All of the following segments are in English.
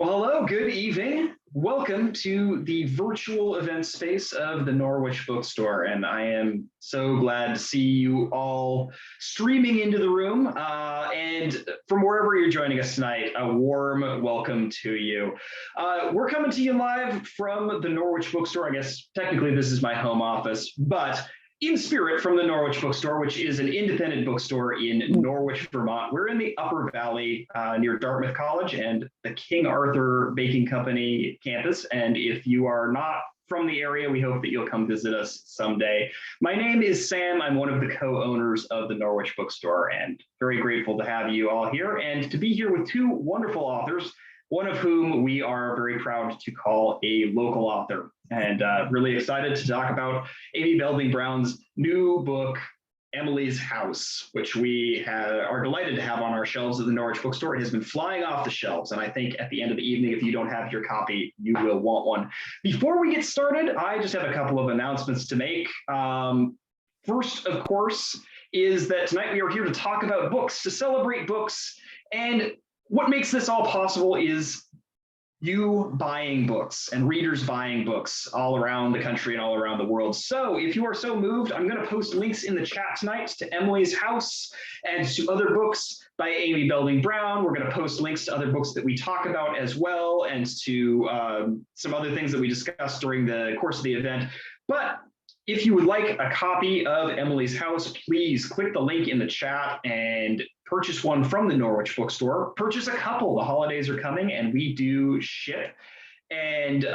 Well, hello, good evening. Welcome to the virtual event space of the Norwich Bookstore. And I am so glad to see you all streaming into the room. And from wherever you're joining us tonight, a warm welcome to you. We're coming to you live from the Norwich Bookstore. I guess technically this is my home office, but in spirit from the Norwich Bookstore, which is an independent bookstore in Norwich, Vermont. We're in the Upper Valley near Dartmouth College and the King Arthur Baking Company campus. And if you are not from the area, we hope that you'll come visit us someday. My name is Sam. I'm one of the co-owners of the Norwich Bookstore and very grateful to have you all here and to be here with two wonderful authors, one of whom we are very proud to call a local author. And really excited to talk about Amy Belding Brown's new book, Emily's House, which we are delighted to have on our shelves at the Norwich Bookstore. It has been flying off the shelves, and I think at the end of the evening, if you don't have your copy, you will want one. Before we get started, I just have a couple of announcements to make. First, of course, is that tonight we are here to talk about books, to celebrate books, and what makes this all possible is you buying books and readers buying books all around the country and all around the world. So if you are so moved, I'm going to post links in the chat tonight to Emily's House and to other books by Amy Belding Brown. We're going to post links to other books that we talk about as well, and to some other things that we discussed during the course of the event. But if you would like a copy of Emily's House, please click the link in the chat and purchase one from the Norwich Bookstore. Purchase a couple. The holidays are coming and we do ship. And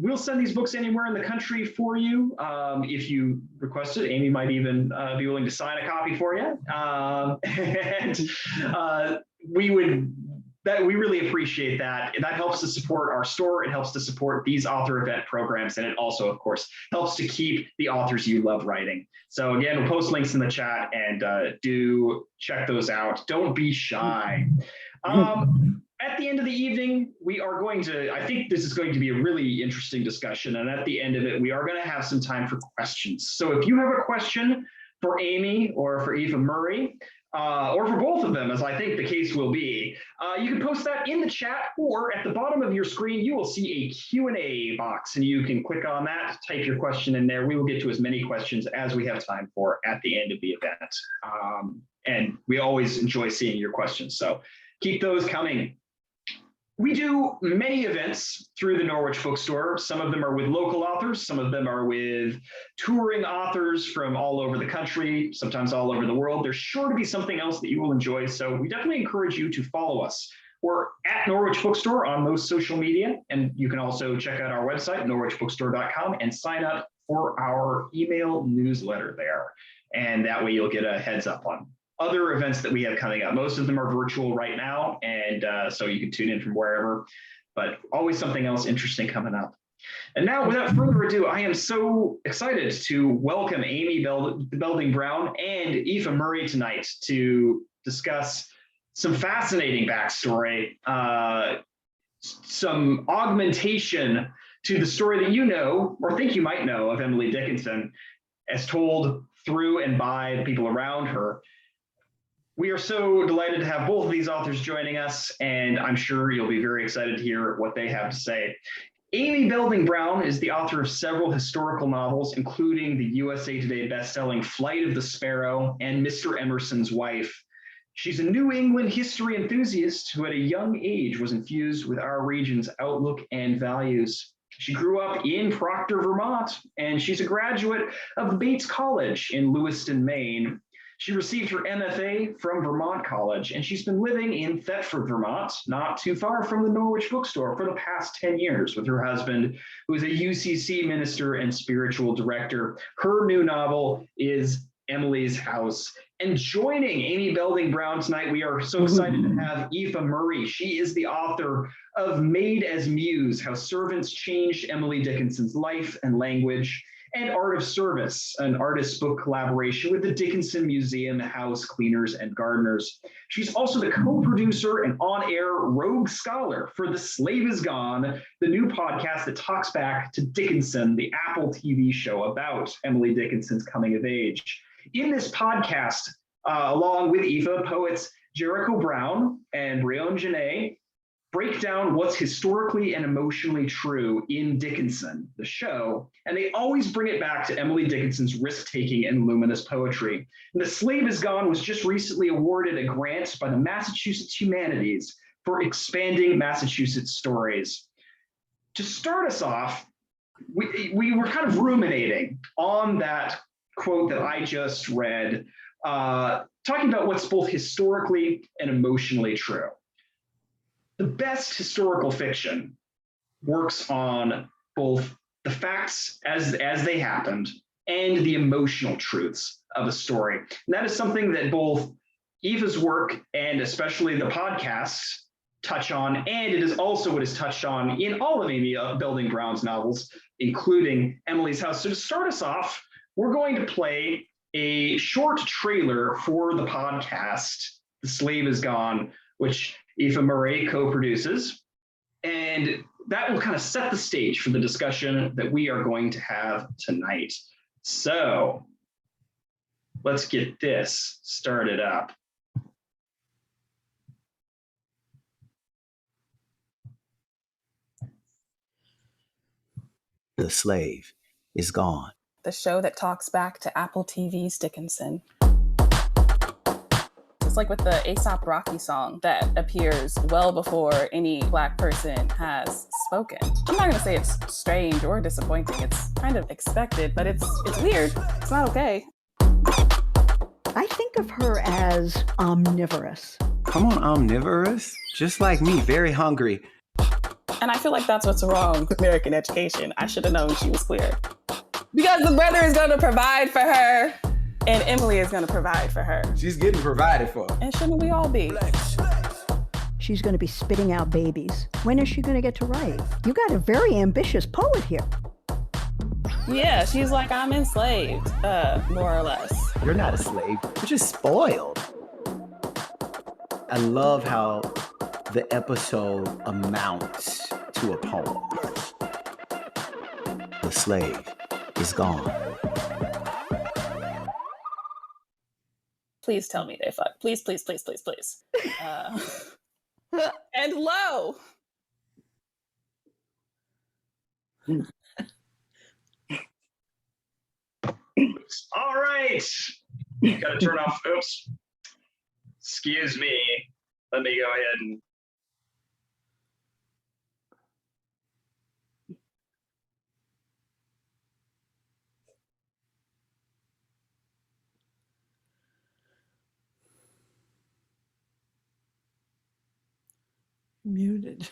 we'll send these books anywhere in the country for you. If you request it, Amy might even be willing to sign a copy for you. We really appreciate that. That helps to support our store. It helps to support these author event programs. And it also, of course, helps to keep the authors you love writing. So again, we'll post links in the chat and do check those out. Don't be shy. At the end of the evening, we are going to, I think this is going to be a really interesting discussion. And at the end of it, we are going to have some time for questions. So if you have a question for Amy or for Aífe Murray, or for both of them, as I think the case will be, you can post that in the chat, or at the bottom of your screen, you will see a Q&A box, and you can click on that, type your question in there. We will get to as many questions as we have time for at the end of the event. And we always enjoy seeing your questions, so keep those coming. We do many events through the Norwich Bookstore. Some of them are with local authors. Some of them are with touring authors from all over the country, sometimes all over the world. There's sure to be something else that you will enjoy. So we definitely encourage you to follow us. We're at Norwich Bookstore on most social media. And you can also check out our website, norwichbookstore.com, and sign up for our email newsletter there. And that way you'll get a heads up on other events that we have coming up. Most of them are virtual right now, and so you can tune in from wherever, but always something else interesting coming up. And now, without further ado, I am so excited to welcome Amy Belding Brown and Aífe Murray tonight to discuss some fascinating backstory, some augmentation to the story that you know, or think you might know, of Emily Dickinson, as told through and by the people around her. We are so delighted to have both of these authors joining us, and I'm sure you'll be very excited to hear what they have to say. Amy Belding Brown is the author of several historical novels, including the USA Today bestselling Flight of the Sparrow and Mr. Emerson's Wife. She's a New England history enthusiast who at a young age was infused with our region's outlook and values. She grew up in Proctor, Vermont, and she's a graduate of Bates College in Lewiston, Maine. She received her MFA from Vermont College, and she's been living in Thetford, Vermont, not too far from the Norwich Bookstore, for the past 10 years with her husband, who is a UCC minister and spiritual director. Her new novel is Emily's House. And joining Amy Belding Brown tonight, we are so excited to have Aífe Murray. She is the author of Maid as Muse, How Servants Changed Emily Dickinson's Life and Language, and Art of Service, an artist book collaboration with the Dickinson Museum House Cleaners and Gardeners. She's also the co-producer and on-air rogue scholar for The Slave Is Gone, the new podcast that talks back to Dickinson, the Apple TV show about Emily Dickinson's coming of age. In this podcast, along with Aífe, poets Jericho Brown and Breon Janae break down what's historically and emotionally true in Dickinson, the show, and they always bring it back to Emily Dickinson's risk-taking and luminous poetry. And The Slave Is Gone was just recently awarded a grant by the Massachusetts Humanities for expanding Massachusetts stories. To start us off, we were kind of ruminating on that quote that I just read, talking about what's both historically and emotionally true. The best historical fiction works on both the facts as they happened and the emotional truths of a story. And that is something that both Aífe's work and especially the podcasts touch on, and it is also what is touched on in all of Amy Belding Brown's novels, including Emily's House. So to start us off, we're going to play a short trailer for the podcast, The Slave Is Gone, which Aífe Murray co-produces, and that will kind of set the stage for the discussion that we are going to have tonight. So let's get this started up. The Slave Is Gone. The show that talks back to Apple TV's Dickinson. It's like with the Aesop Rocky song that appears well before any Black person has spoken. I'm not gonna say it's strange or disappointing. It's kind of expected, but it's weird. It's not okay. I think of her as omnivorous. Come on, omnivorous? Just like me, very hungry. And I feel like that's what's wrong with American education. I should have known she was queer. Because the brother is gonna provide for her, and Emily is gonna provide for her. She's getting provided for. And shouldn't we all be? She's going to be spitting out babies. When is she going to get to write? You got a very ambitious poet here. Yeah, she's like, I'm enslaved, more or less. You're not a slave. You're just spoiled. I love how the episode amounts to a poem. The slave is gone. Please tell me they fuck. Please, please, please, please, please. And low. All right. Got to turn off. Oops. Excuse me. Let me go ahead and. Muted.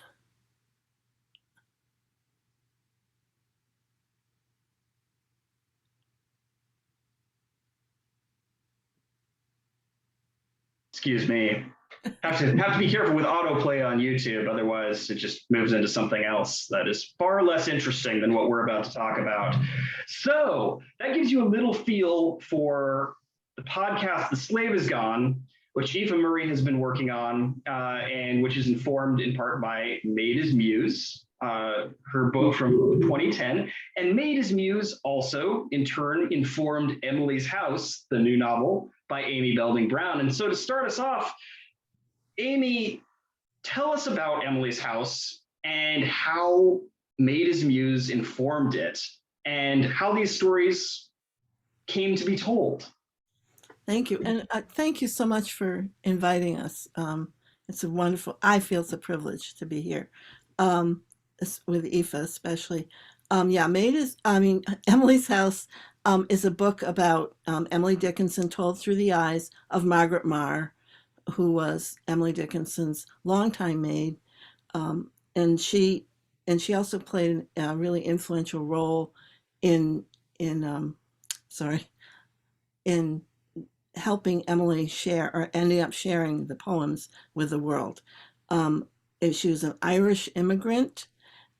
Excuse me. Have to be careful with autoplay on YouTube, otherwise it just moves into something else that is far less interesting than what we're about to talk about. So that gives you a little feel for the podcast, The Slave Is Gone, which Aífe Murray has been working on, and which is informed in part by Maid is Muse, her book from 2010. And Maid is Muse also, in turn, informed Emily's House, the new novel by Amy Belding Brown. And so to start us off, Amy, tell us about Emily's House and how Maid is Muse informed it and how these stories came to be told. Thank you. And thank you so much for inviting us. It's a wonderful, I feel it's a privilege to be here with Aífe especially. Emily's House is a book about Emily Dickinson told through the eyes of Margaret Maher, who was Emily Dickinson's longtime maid. And she also played a really influential role in helping Emily share, or ending up sharing, the poems with the world. She was an Irish immigrant,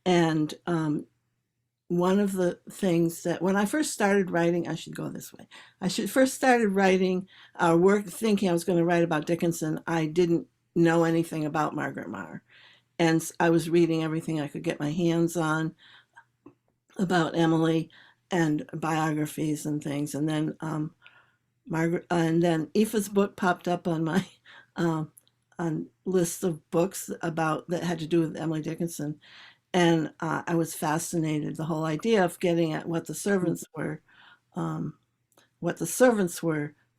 and one of the things that when I first started writing, first started writing work thinking I was going to write about Dickinson. I didn't know anything about Margaret Maher, and I was reading everything I could get my hands on about Emily and biographies and things, and then Aífe's book popped up on my lists of books that had to do with Emily Dickinson, and I was fascinated. The whole idea of getting at what the servants were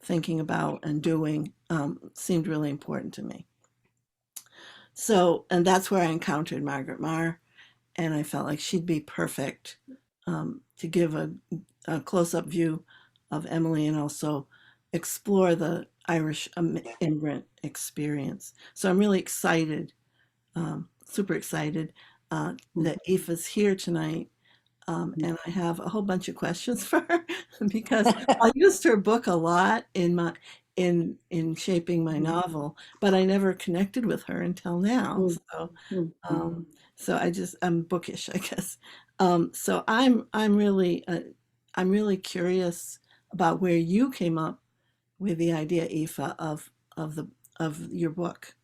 thinking about and doing seemed really important to me. So, and that's where I encountered Margaret Maher, and I felt like she'd be perfect to give a close-up view of Emily and also explore the Irish immigrant experience. So I'm really excited, super excited that Aífe's here tonight. And I have a whole bunch of questions for her because I used her book a lot in shaping my novel, but I never connected with her until now. So I'm bookish, I guess. So I'm really curious about where you came up with the idea, Aífe, of your book.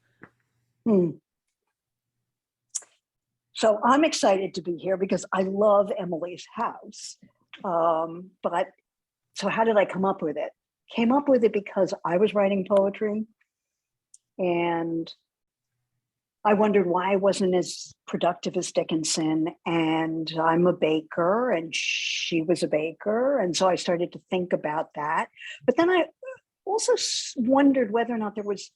So I'm excited to be here because I love Emily's house. So how did I come up with it? Came up with it because I was writing poetry and I wondered why I wasn't as productive as Dickinson. And I'm a baker and she was a baker. And so I started to think about that. But then I also wondered whether or not there was,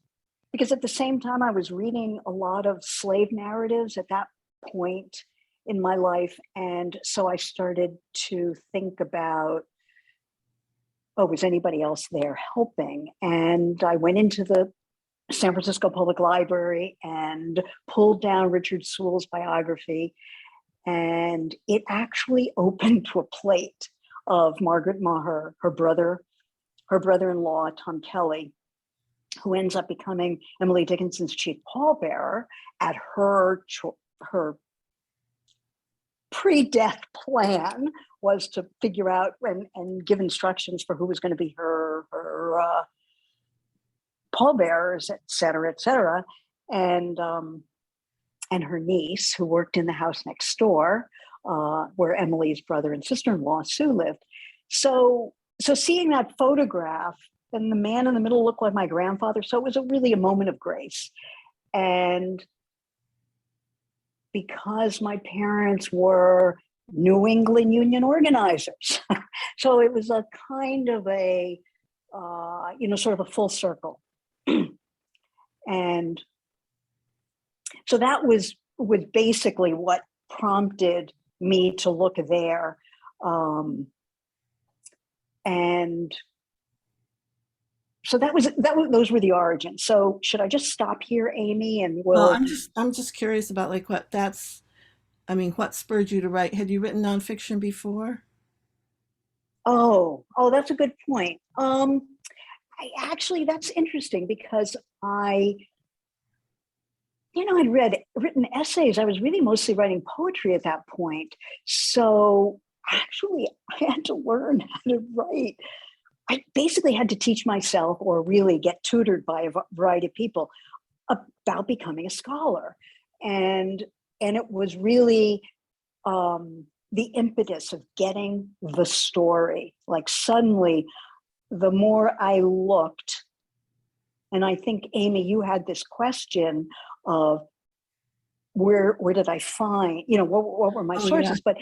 because at the same time I was reading a lot of slave narratives at that point in my life. And so I started to think about, was anybody else there helping? And I went into the San Francisco Public Library and pulled down Richard Sewell's biography. And it actually opened to a plate of Margaret Maher, her brother-in-law, Tom Kelly, who ends up becoming Emily Dickinson's chief pallbearer at her pre-death plan was to figure out and give instructions for who was going to be her pallbearers, et cetera, and her niece, who worked in the house next door, where Emily's brother and sister-in-law Sue lived. So seeing that photograph, and the man in the middle looked like my grandfather, so it was really a moment of grace. And because my parents were New England Union organizers. So it was a kind of a, sort of a full circle. And so that was basically what prompted me to look there. And so those were the origins. So should I just stop here, Amy? And Well, I'm just curious about what spurred you to write? Had you written nonfiction before? Oh, that's a good point. That's interesting because I'd written essays. I was really mostly writing poetry at that point. So actually, I had to learn how to write. I basically had to teach myself or really get tutored by a variety of people about becoming a scholar. And it was really the impetus of getting the story. Like suddenly, the more I looked, and I think, Amy, you had this question of where did I find, what were my sources? Yeah.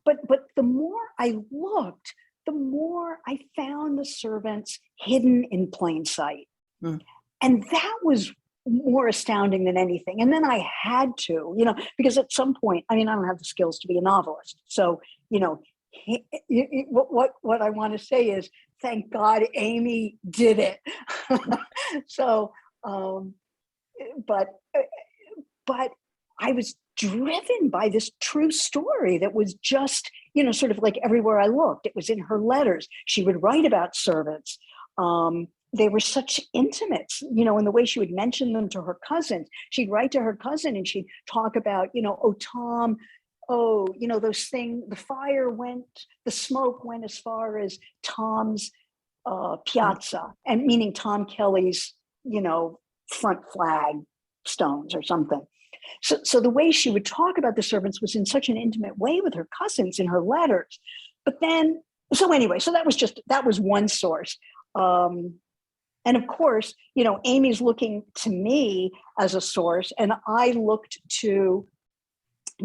But the more I looked, the more I found the servants hidden in plain sight. And that was more astounding than anything. And then I had to, because at some point, I don't have the skills to be a novelist. So, what I want to say is, thank God Amy did it. So, but I was driven by this true story that was just, sort of like everywhere I looked. It was in her letters. She would write about servants. They were such intimates, in the way she would mention them to her cousins. She'd write to her cousin and she'd talk about, Tom, those things, the smoke went as far as Tom's piazza, and meaning Tom Kelly's, front flag stones or something. So the way she would talk about the servants was in such an intimate way with her cousins in her letters. But then, so that was one source. And of course, Amy's looking to me as a source, and I looked to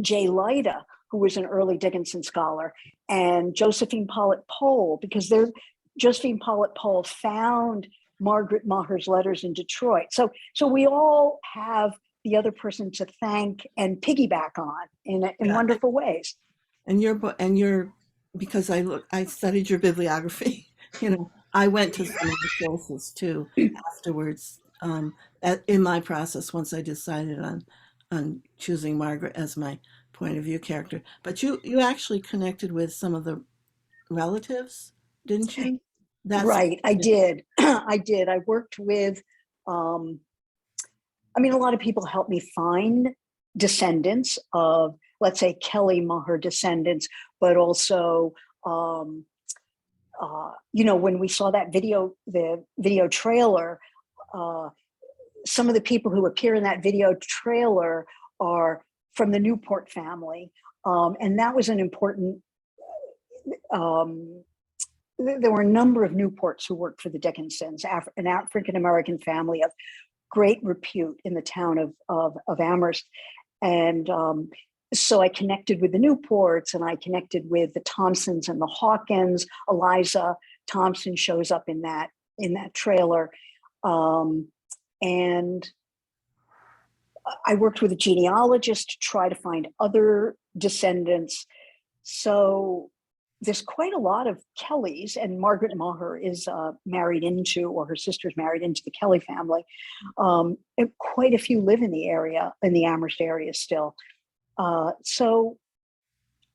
Jay Lyda, who was an early Dickinson scholar, and Josephine Pollitt Pohl, because Josephine Pollitt Pohl found Margaret Maher's letters in Detroit. So we all have the other person to thank and piggyback on in wonderful ways. And because I studied your bibliography, I went to some of the sources too afterwards, in my process once I decided on choosing Margaret as my point of view character. But you actually connected with some of the relatives, didn't you? Right, I did. I did. I worked with, a lot of people helped me find descendants of, let's say, Kelly Maher descendants, but also, when we saw that the video trailer, some of the people who appear in that video trailer are from the Newport family. And that was an important, there were a number of Newports who worked for the Dickinsons, an African-American family of great repute in the town of Amherst. And so I connected with the Newports, and I connected with the Thompsons and the Hawkins. Eliza Thompson shows up in that trailer. And I worked with a genealogist to try to find other descendants. So there's quite a lot of Kellys, and Margaret Maher is married into, or her sister's married into the Kelly family. And quite a few live in the area, in the Amherst area still. So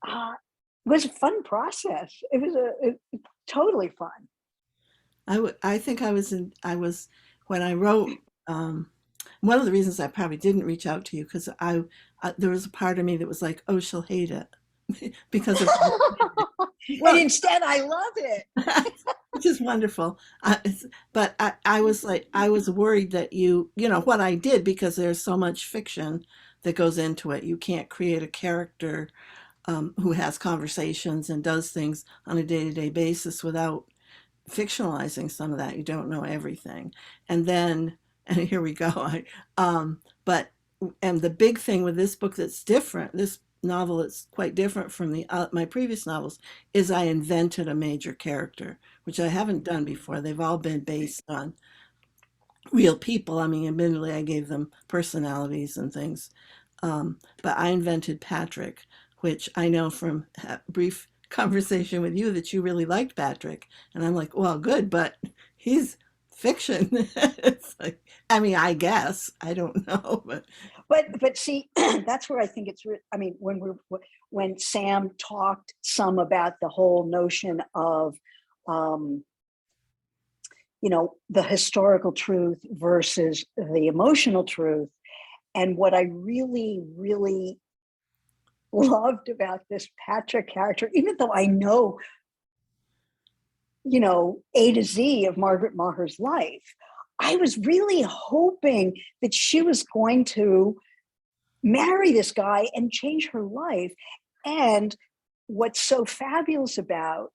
it was a fun process. It was totally fun. I think I was when I wrote, one of the reasons I probably didn't reach out to you, because there was a part of me that was like, oh, she'll hate it because of and instead I love it. Which is wonderful. But I was worried that what I did, because there's so much fiction that goes into it. You can't create a character who has conversations and does things on a day-to-day basis without fictionalizing some of that. You don't know everything. And here we go. But the big thing with this book that's different, this novel that's quite different from my previous novels, is I invented a major character, which I haven't done before. They've all been based on real people. Admittedly, I gave them personalities and things. But I invented Patrick, which I know from a brief conversation with you that you really liked Patrick. And I'm like, well, good, but he's fiction. It's like, I guess, I don't know, but see, that's where I think it's, when Sam talked some about the whole notion of, the historical truth versus the emotional truth. And what I really, really loved about this Patrick character, even though I know, A to Z of Margaret Maher's life, I was really hoping that she was going to marry this guy and change her life. And what's so fabulous about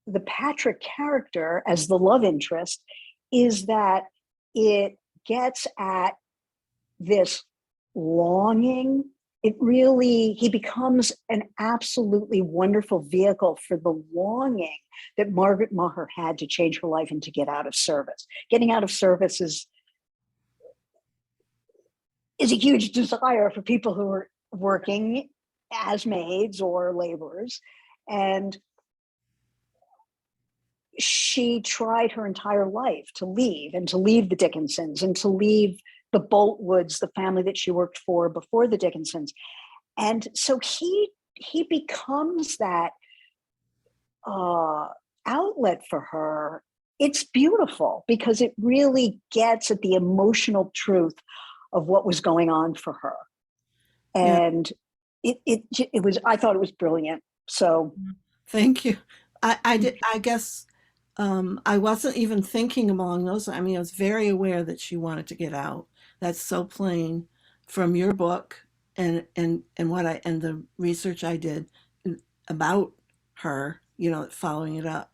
the Patrick character as the love interest is that it gets at this longing. He becomes an absolutely wonderful vehicle for the longing that Margaret Maher had to change her life and to get out of service. Getting out of service is a huge desire for people who are working as maids or laborers. And she tried her entire life to leave the Dickinsons and to leave the Boltwoods, the family that she worked for before the Dickinsons. And so he becomes that outlet for her. It's beautiful because it really gets at the emotional truth of what was going on for her. And I thought it was brilliant. So thank you. I guess I wasn't even thinking along those. I was very aware that she wanted to get out. That's so plain from your book and the research I did about her, following it up.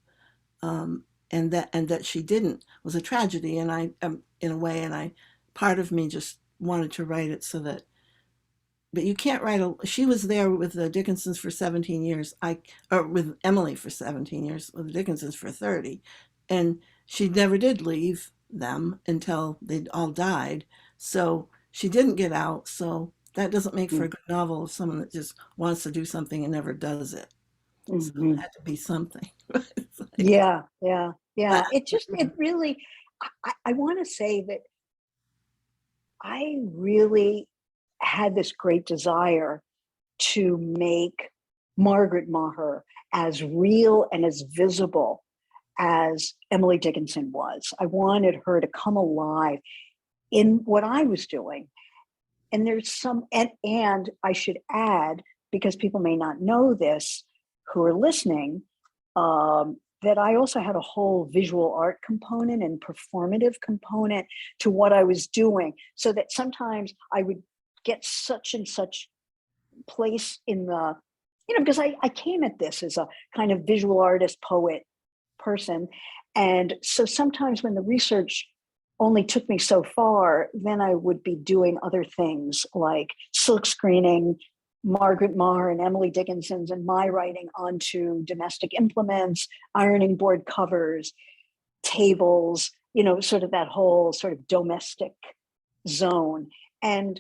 that she didn't was a tragedy. And I in a way, and I part of me just wanted to write it so that. But you can't write she was there with the Dickinsons for 17 years. Or with Emily for 17 years, with the Dickinsons for 30. And she never did leave them until they'd all died. So she didn't get out. So that doesn't make for a good novel of someone that just wants to do something and never does it. So it had to be something. Yeah. It really, I want to say that I really had this great desire to make Margaret Maher as real and as visible as Emily Dickinson was. I wanted her to come alive in what I was doing. And there's some, and I should add, because people may not know this who are listening, that I also had a whole visual art component and performative component to what I was doing, so that sometimes I would get such and such place in the, because I came at this as a kind of visual artist, poet person. And so sometimes when the research only took me so far, then I would be doing other things like silk screening Margaret Maher and Emily Dickinson's and my writing onto domestic implements, ironing board covers, tables, sort of that whole sort of domestic zone. And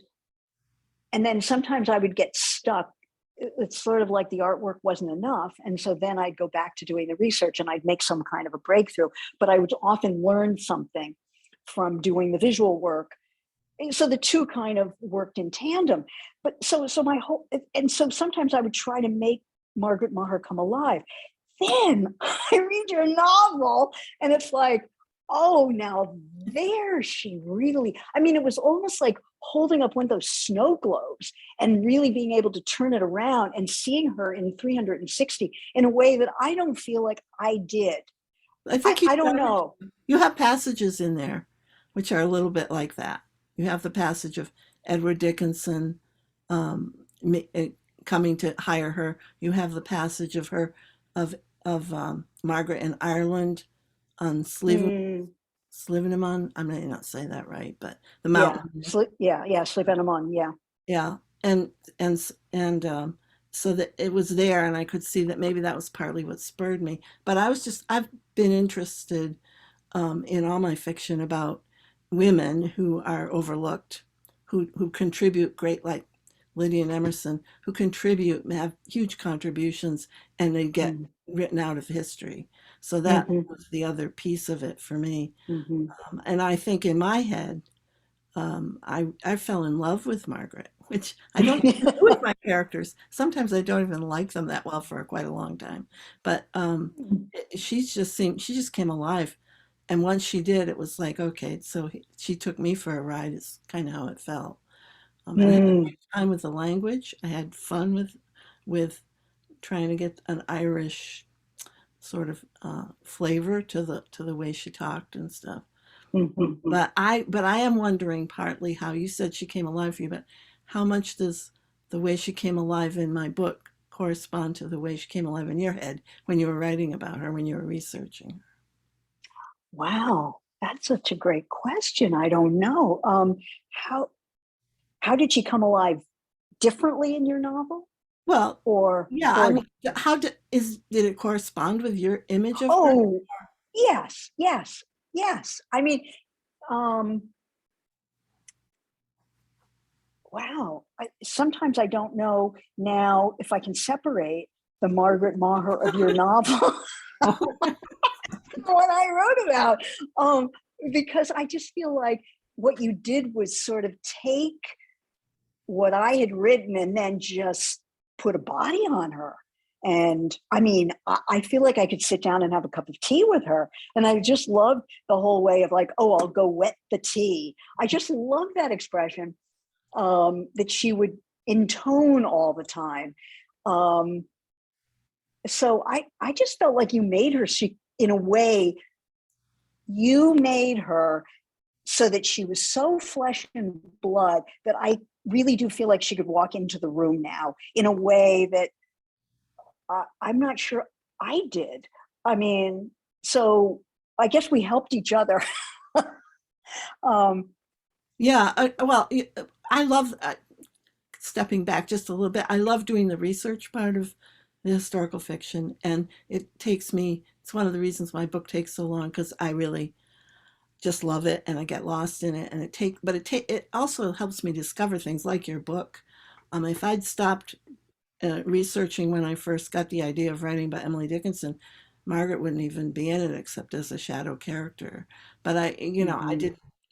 then sometimes I would get stuck. It's sort of like the artwork wasn't enough. And so then I'd go back to doing the research and I'd make some kind of a breakthrough, but I would often learn something from doing the visual work. So the two kind of worked in tandem. But so sometimes I would try to make Margaret Maher come alive. Then I read your novel and it's like, oh, now there she really, it was almost like holding up one of those snow globes and really being able to turn it around and seeing her in 360 in a way that I don't feel like I did. I think I don't know. You have passages in there which are a little bit like that. You have the passage of Edward Dickinson coming to hire her. You have the passage of her, of Margaret in Ireland on Slievenamon. I may not say that right, but the mountain. Slievenamon. Yeah, and so that it was there, and I could see that maybe that was partly what spurred me. But I've been interested in all my fiction about women who are overlooked, who contribute great, like Lydia and Emerson, who have huge contributions, and they get written out of history. So that was the other piece of it for me. And I think in my head, I fell in love with Margaret, which I don't do with my characters. Sometimes I don't even like them that well for quite a long time. But she just came alive. And once she did, it was like, okay, so she took me for a ride. It's kind of how it felt. I had a great time with the language. I had fun with trying to get an Irish sort of flavor to the way she talked and stuff. But I am wondering partly how you said she came alive for you, but how much does the way she came alive in my book correspond to the way she came alive in your head when you were writing about her, when you were researching her? Wow, that's such a great question. I don't know. How did she come alive differently in your novel? Well, or yeah, how did it correspond with your image of her? Oh, yes. Wow. Sometimes I don't know now if I can separate the Margaret Maher of your novel. What I wrote about, because I just feel like what you did was sort of take what I had written and then just put a body on her. And I feel like I could sit down and have a cup of tea with her. And I just loved the whole way of like, oh, I'll go wet the tea. I just love that expression that she would intone all the time. So I just felt like you made her, in a way, you made her so that she was so flesh and blood that I really do feel like she could walk into the room now in a way that I'm not sure I did. So I guess we helped each other. um, Yeah, I love stepping back just a little bit. I love doing the research part of the historical fiction, and it's one of the reasons my book takes so long, because I really just love it and I get lost in it. And it also helps me discover things like your book. If I'd stopped researching when I first got the idea of writing about Emily Dickinson, Margaret wouldn't even be in it except as a shadow character. But I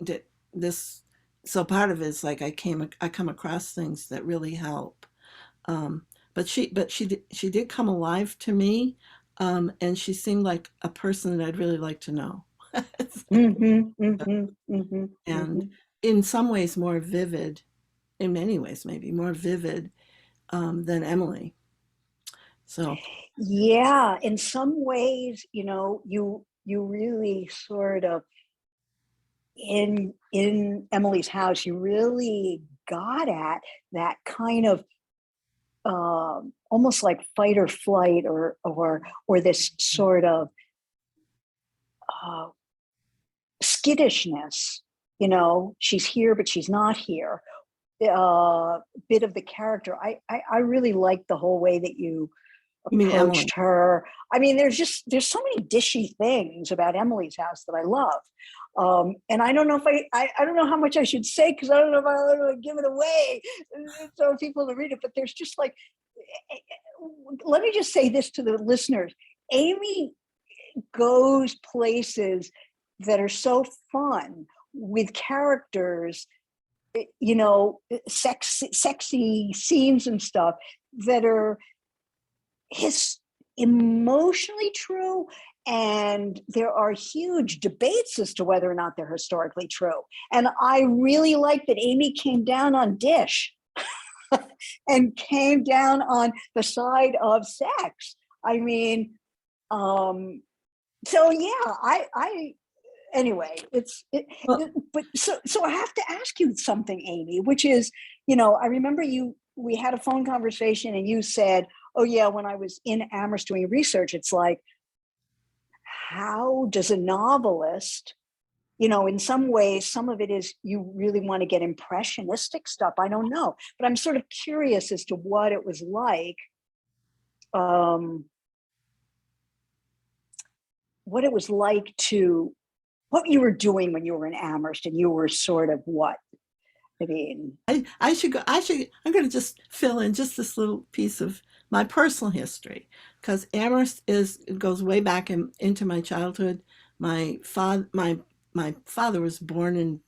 did this. So part of it is like I come across things that really help. Um, she did come alive to me, and she seemed like a person that I'd really like to know. And in some ways more vivid, in many ways maybe more vivid than Emily. So yeah, in some ways, you really sort of in Emily's house, you really got at that kind of almost like fight or flight, or this sort of uh, skittishness. She's here, but she's not here. Bit of the character. I really like the whole way that you mean Emily? approached her. I mean, there's so many dishy things about Emily's house that I love. And I don't know if I don't know how much I should say, because I don't know if I want to give it away so people to read it. But there's just like, let me just say this to the listeners: Amy goes places that are so fun with characters, sexy scenes and stuff that are emotionally true, and there are huge debates as to whether or not they're historically true. And I really like that Amy came down on Dish and came down on the side of sex. I mean, so yeah, I anyway, but so I have to ask you something, Amy, which is, I remember we had a phone conversation and you said, oh yeah, when I was in Amherst doing research, it's like, how does a novelist, in some ways, some of it is you really want to get impressionistic stuff. I don't know, but I'm sort of curious as to what it was like. What it was like what you were doing when you were in Amherst, and you were sort of what? I mean, I'm going to just fill in just this little piece of my personal history, because Amherst goes way back into my childhood. My father was born and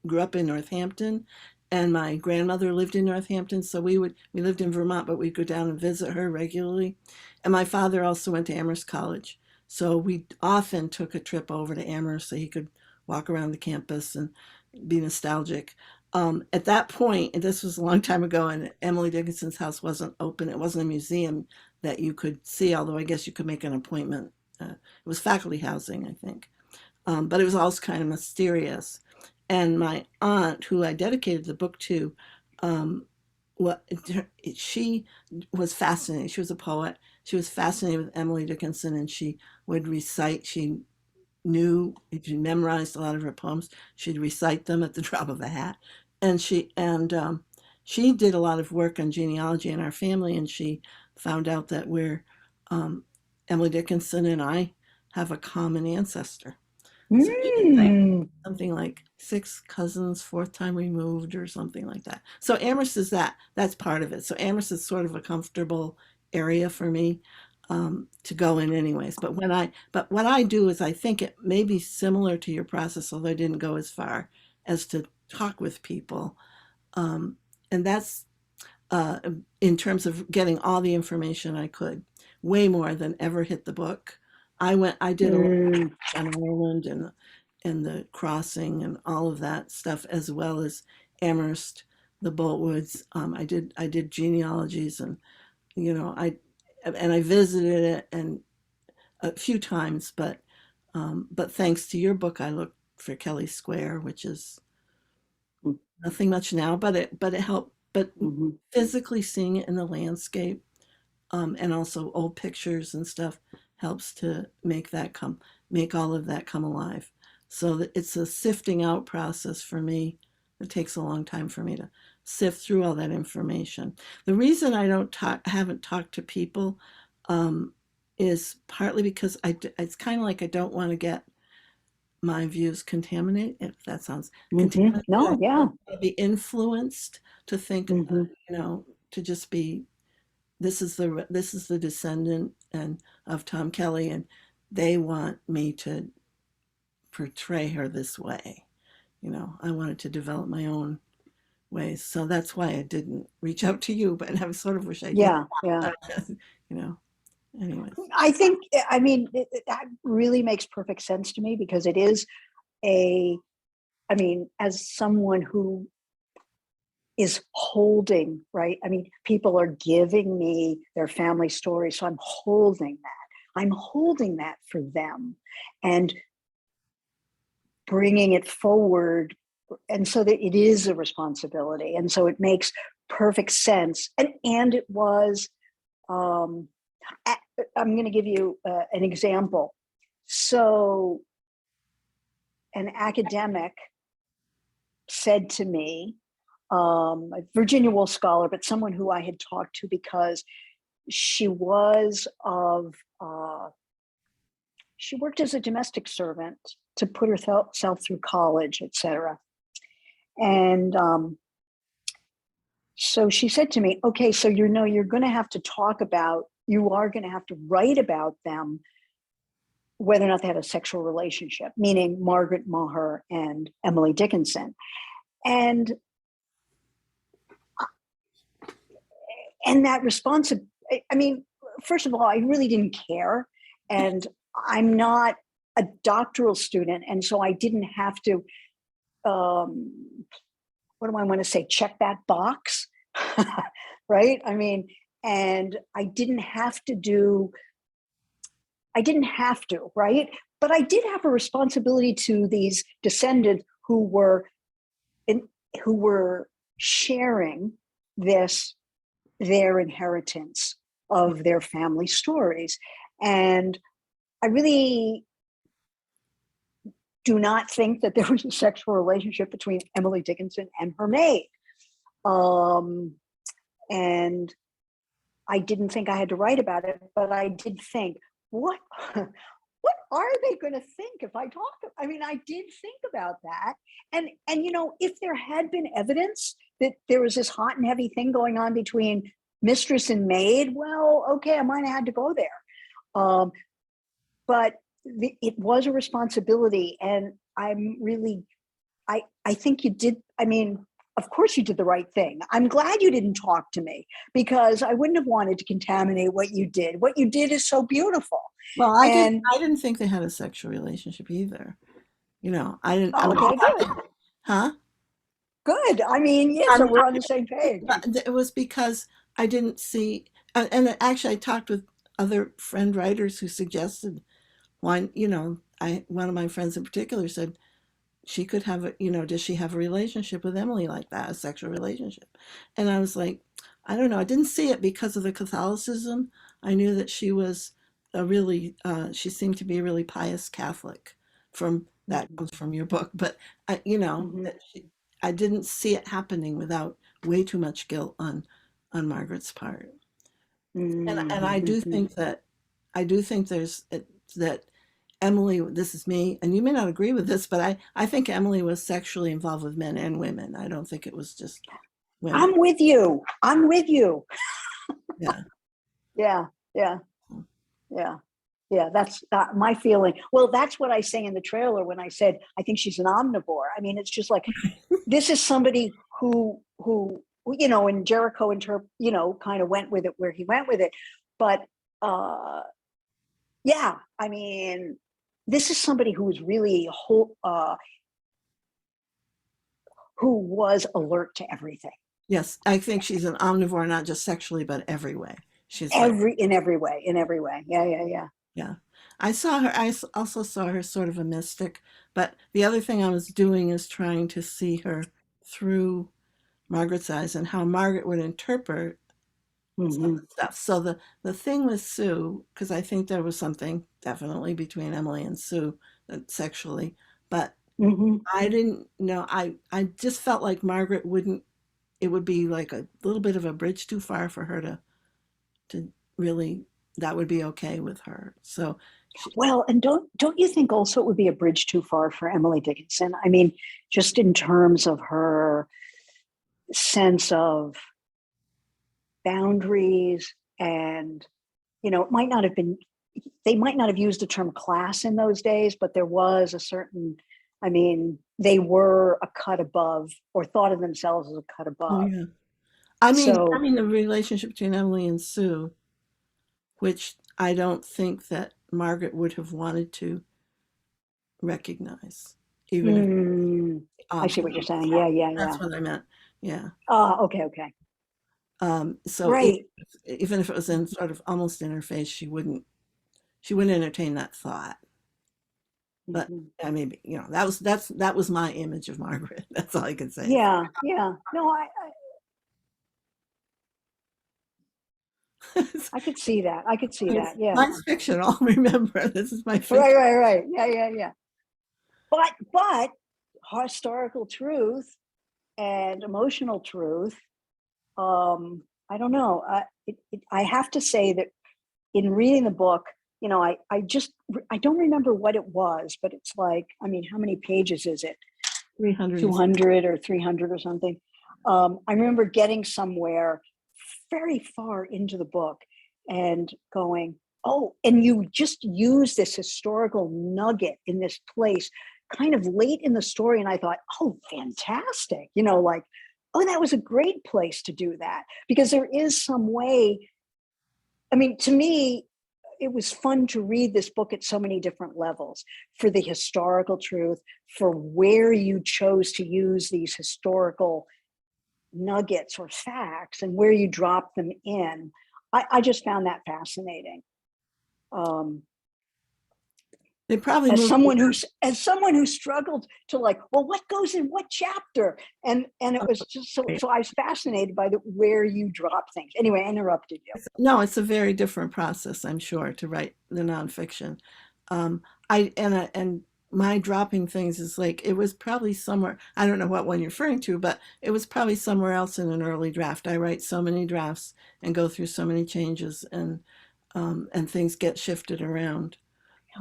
grew up in Northampton, and my grandmother lived in Northampton. So we lived in Vermont, but we'd go down and visit her regularly. And my father also went to Amherst College. So we often took a trip over to Amherst so he could walk around the campus and be nostalgic. At that point, and this was a long time ago, and Emily Dickinson's house wasn't open. It wasn't a museum that you could see, although I guess you could make an appointment. It was faculty housing, I think. But it was also kind of mysterious. And my aunt, who I dedicated the book to, she was fascinated. She was a poet. She was fascinated with Emily Dickinson, and she would recite. She memorized a lot of her poems. She'd recite them at the drop of a hat. And she did a lot of work on genealogy in our family, and she found out that Emily Dickinson and I have a common ancestor. So something like 6 cousins, 4th time removed, or something like that. So Amherst is that's part of it. So Amherst is sort of a comfortable area for me to go in anyways. But what I do is, I think it may be similar to your process, although I didn't go as far as to talk with people. And that's in terms of getting all the information I could, way more than ever hit the book. I did a lot on Ireland and the crossing and all of that stuff, as well as Amherst, the Boltwoods. I did genealogies, and I visited it and a few times, but thanks to your book, I looked for Kelly Square, which is nothing much now, but it helped. But physically seeing it in the landscape, and also old pictures and stuff, helps to make make all of that come alive. So that it's a sifting out process for me. It takes a long time for me to sift through all that information. The reason I haven't talked to people is partly because it's kind of like I don't want to get my views contaminated, if that sounds contaminated. No, yeah. I don't want to be influenced to think, to just be, this is the descendant and of Tom Kelly, and they want me to portray her this way. I wanted to develop my own ways. So that's why I didn't reach out to you, but I sort of wish I did. Yeah. Anyways. I think, that really makes perfect sense to me, because it is as someone who is holding, right? People are giving me their family story, so I'm holding that. I'm holding that for them and bringing it forward. And so that it is a responsibility. And so it makes perfect sense. And it was, I'm going to give you an example. So an academic said to me, a Virginia Woolf scholar, but someone who I had talked to because she worked as a domestic servant to put herself through college, etc. And so she said to me, okay, so you're going to have to you are going to have to write about them, whether or not they had a sexual relationship, meaning Margaret Maher and Emily Dickinson. And that first of all, I really didn't care. And I'm not a doctoral student. And so I didn't have to, what do I want to say? Check that box, right? And I didn't have to, right? But I did have a responsibility to these descendants who were sharing their inheritance of their family stories. And I really do not think that there was a sexual relationship between Emily Dickinson and her maid. And I didn't think I had to write about it, but I did think, what are they going to think if I talk? I did think about that. And if there had been evidence that there was this hot and heavy thing going on between mistress and maid, well, okay, I might have had to go there. But it was a responsibility. And I think you did. Of course you did the right thing. I'm glad you didn't talk to me, because I wouldn't have wanted to contaminate what you did. What you did is so beautiful. Well, I didn't think they had a sexual relationship either. I didn't. Okay, good. Huh? Good. So we're on the same page. It was because I didn't see, and actually I talked with other friend writers who suggested one. One of my friends in particular said, she could have does she have a relationship with Emily like that, a sexual relationship? And I was like, I don't know. I didn't see it because of the Catholicism. I knew that she was she seemed to be a really pious Catholic. That comes from your book. But, I didn't see it happening without way too much guilt on Margaret's part. And I do think that, that Emily, this is me, and you may not agree with this, but I think Emily was sexually involved with men and women. I don't think it was just women. I'm with you. Yeah. Yeah. That's my feeling. Well, that's what I say in the trailer when I said, I think she's an omnivore. It's just like, this is somebody who, and Jericho kind of went with it where he went with it. But, this is somebody who was really who was alert to everything. Yes, I think she's an omnivore, not just sexually, but every way. She's in every way. Yeah. I also saw her sort of a mystic, but the other thing I was doing is trying to see her through Margaret's eyes and how Margaret would interpret Mhm. stuff. So the thing with Sue, because I think there was something definitely between Emily and Sue sexually, but Mhm. I didn't know. I just felt like Margaret wouldn't. It would be like a little bit of a bridge too far for her to really. That would be okay with her. So Well, and don't you think also it would be a bridge too far for Emily Dickinson? I mean, just in terms of her sense of boundaries, and it might not have been, they might not have used the term class in those days, but there was a certain, I mean, they were a cut above, or thought of themselves as a cut oh above. yeah. I mean, So the relationship between Emily and Sue, which I don't think that Margaret would have wanted to recognize, even if mm, I see option. what you're saying. Yeah, yeah, That's yeah. what I meant. Yeah. Okay, okay. So Right. even if it was in sort of almost in her face, she wouldn't entertain that thought. But Mhm. I mean, that was my image of Margaret. That's all I can say. Yeah, yeah. No, I could see that. I could see It's that. Yeah. science fiction. I'll remember. This is my Right, fiction. right, right. Yeah, yeah, yeah. But historical truth and emotional truth, I don't know. I have to say that in reading the book, I don't remember what it was, but it's like, I mean, how many pages is it? 300. 200 or 300 or something. I remember getting somewhere very far into the book and going, oh, and you just use this historical nugget in this place kind of late in the story. And I thought, oh, fantastic. Like, oh, that was a great place to do that, because there is some way. I mean, to me, it was fun to read this book at so many different levels, for the historical truth, for where you chose to use these historical nuggets or facts, and where you drop them in. I just found that fascinating. Um, They probably as moved. someone who struggled to, like, well, what goes in what chapter, and it was just so I was fascinated by where you drop things. Anyway, I interrupted you. No, it's a very different process, I'm sure, to write the nonfiction. And my dropping things is like, it was probably somewhere. I don't know what one you're referring to, but it was probably somewhere else in an early draft. I write so many drafts and go through so many changes, and things get shifted around.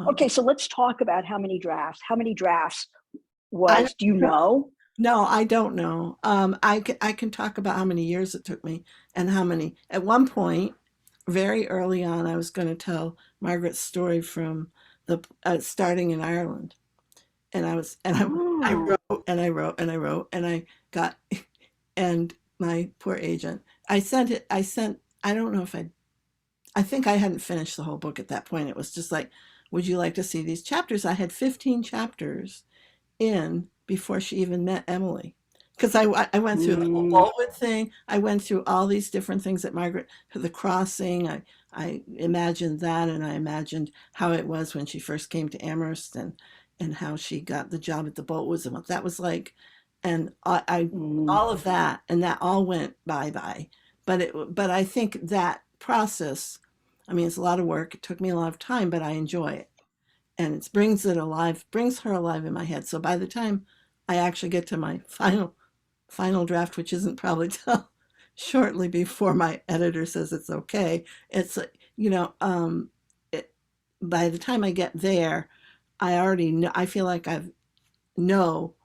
Okay, so let's talk about how many drafts. How many drafts I do you know? No, I don't know. I can talk about how many years it took me and how many. At one point, very early on, I was going to tell Margaret's story from the starting in Ireland, and I Oh, wrote and I wrote and I wrote and I got and my poor agent. I sent it. I sent. I don't know if I think I hadn't finished the whole book at that point. It was just like, would you like to see these chapters? I had 15 chapters in before she even met Emily. Because I went through the whole mm, Baldwin thing. I went through all these different things that Margaret, the crossing. I imagined that, and I imagined how it was when she first came to Amherst, and how she got the job at the Boltwoods and what that was like, and I mm, all of that, and that all went bye. But I think that process. I mean, it's a lot of work. It took me a lot of time, but I enjoy it, and it brings her alive in my head. So by the time I actually get to my final draft, which isn't probably till shortly before my editor says it's okay, it's it, by the time I get there, I already know. I feel like I know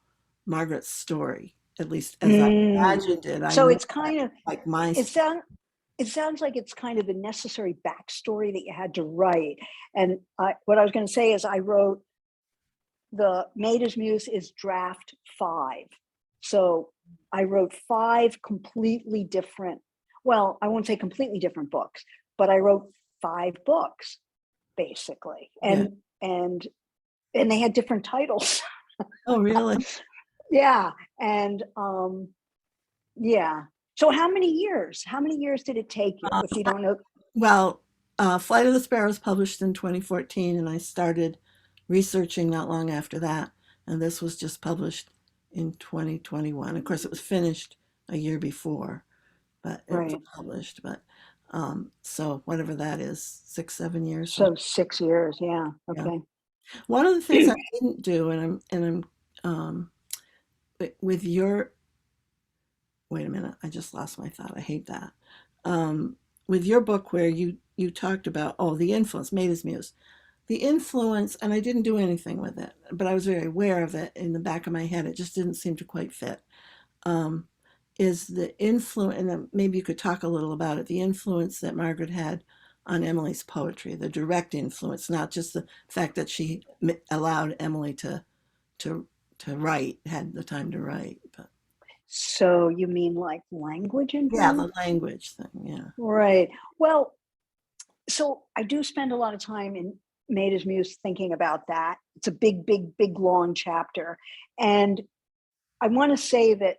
Margaret's story, at least as I mm. imagined it. I So know it's kind of, like my it sounds it sounds like it's kind of the necessary backstory that you had to write. And what I was going to say is, I wrote the Maid as Muse is draft 5. So I wrote 5 completely different, well, I won't say completely different books, but I wrote 5 books basically. yeah. And they had different titles. Oh, really? Yeah. And yeah. So how many years? How many years did it take you, if you don't know? Well, Flight of the Sparrows published in 2014, and I started researching not long after that. And this was just published in 2021. Of course, it was finished a year before, but it was Right. published. But So whatever that is, 6, 7 years. So 6 years, yeah. Yeah. Okay. One of the things I didn't do, and I'm with your, wait a minute, I just lost my thought. I hate that. With your book where you talked about, oh, the influence, Maid is Muse. The influence, and I didn't do anything with it, but I was very aware of it in the back of my head. It just didn't seem to quite fit. Is the influence, and then maybe you could talk a little about it, the influence that Margaret had on Emily's poetry, the direct influence, not just the fact that she allowed Emily to write, had the time to write, but So you mean like language yeah, influence? the language thing, yeah. Right. Well, so I do spend a lot of time in Maid is Muse thinking about that. It's a big, big, big, long chapter. And I want to say that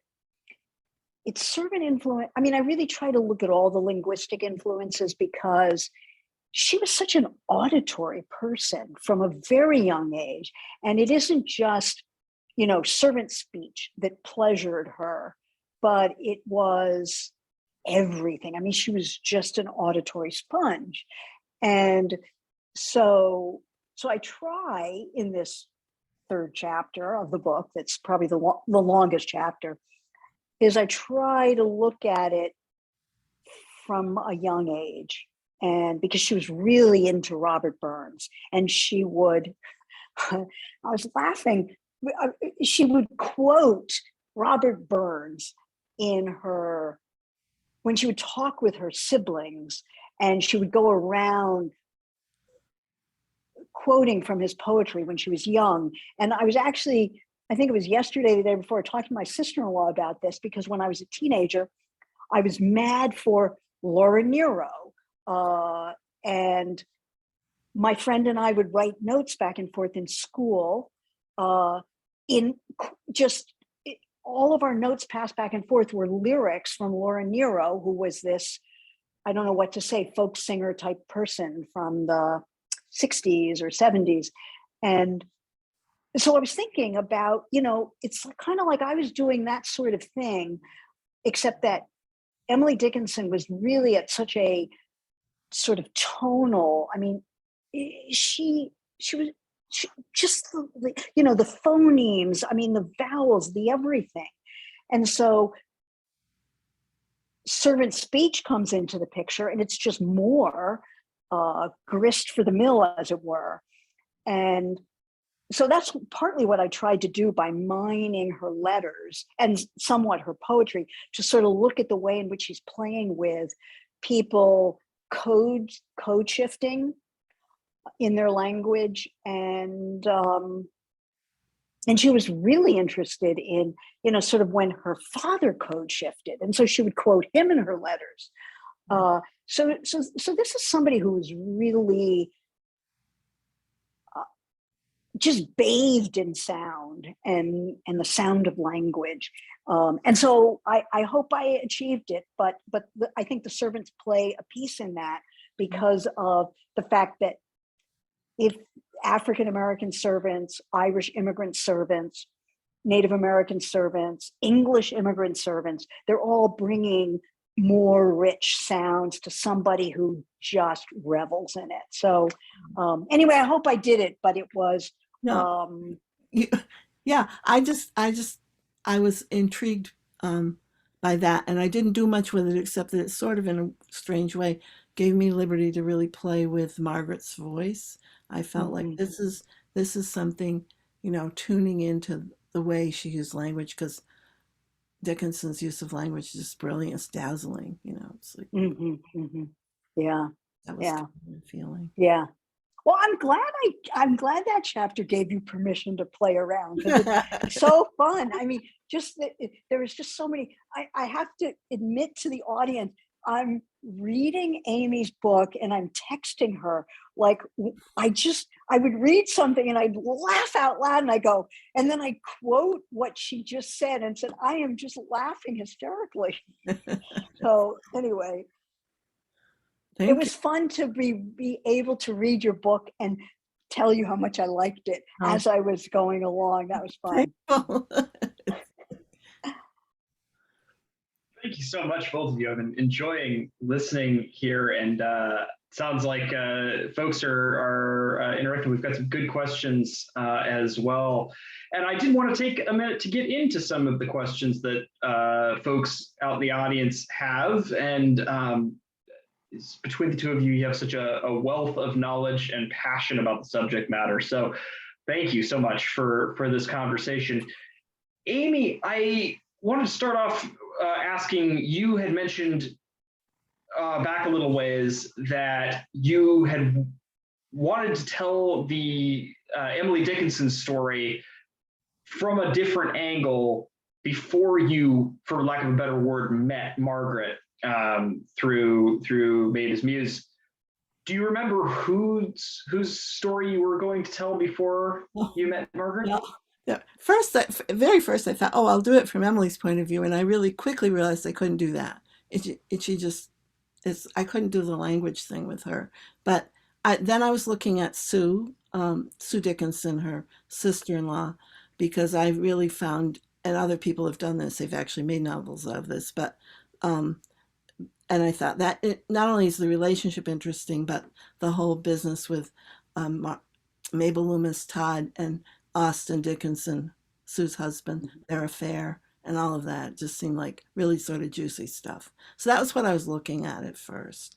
it's servant influence. I mean, I really try to look at all the linguistic influences because she was such an auditory person from a very young age. And it isn't just, servant speech that pleasured her, but it was everything. I mean, she was just an auditory sponge. And so I try in this third chapter of the book, that's probably the longest chapter, is I try to look at it from a young age. And because she was really into Robert Burns, and she would, I was laughing, she would quote Robert Burns when she would talk with her siblings, and she would go around quoting from his poetry when she was young. And I think it was yesterday, the day before, talking to my sister-in-law about this, because when I was a teenager, I was mad for Laura Nero. And my friend and I would write notes back and forth in school. All of our notes passed back and forth were lyrics from Laura Nero, who was this, I don't know what to say, folk singer type person from the 60s or 70s. And so I was thinking about, it's kind of like I was doing that sort of thing, except that Emily Dickinson was really at such a sort of tonal, I mean, she was just, the phonemes, I mean, the vowels, the everything. And so servant speech comes into the picture, and it's just more grist for the mill, as it were. And so that's partly what I tried to do by mining her letters and somewhat her poetry, to sort of look at the way in which she's playing with people code shifting in their language. And she was really interested in, sort of when her father code shifted. And so she would quote him in her letters. So this is somebody who was really just bathed in sound and the sound of language. And so I hope I achieved it, but I think the servants play a piece in that, because of the fact that if African-American servants, Irish immigrant servants, Native American servants, English immigrant servants, they're all bringing more rich sounds to somebody who just revels in it. So anyway, I hope I did it, but it was, No. Yeah, I was intrigued by that, and I didn't do much with it, except that it sort of, in a strange way, gave me liberty to really play with Margaret's voice. I felt like this is something, tuning into the way she used language, because Dickinson's use of language is just brilliant. It's dazzling, it's like, yeah, that was yeah, the feeling. yeah. Well, I'm glad that chapter gave you permission to play around, because it's so fun. I mean, there was just so many. I have to admit to the audience, I'm reading Amy's book and I'm texting her. Like, I would read something and I'd laugh out loud, and I go, and then I quote what she just said and said, I am just laughing hysterically. So anyway, it was fun to be able to read your book and tell you how much I liked it as I was going along. That was fun. Thank you so much, both of you. I've been enjoying listening here, and sounds like folks are interacting. We've got some good questions as well. And I did want to take a minute to get into some of the questions that folks out in the audience have. And between the two of you, you have such a wealth of knowledge and passion about the subject matter. So thank you so much for this conversation. Amy, I wanted to start off asking, you had mentioned back a little ways that you had wanted to tell the Emily Dickinson story from a different angle before you, for lack of a better word, met Margaret through Maid as Muse. Do you remember whose story you were going to tell before you met Margaret? Yeah. Very first, I thought, oh, I'll do it from Emily's point of view, and I really quickly realized I couldn't do that. I couldn't do the language thing with her. But then I was looking at Sue Dickinson, her sister-in-law, because I really found, and other people have done this, they've actually made novels out of this, but and I thought that not only is the relationship interesting, but the whole business with Mabel Loomis Todd and Austin Dickinson, Sue's husband, their affair, and all of that just seemed like really sort of juicy stuff. So that was what I was looking at first.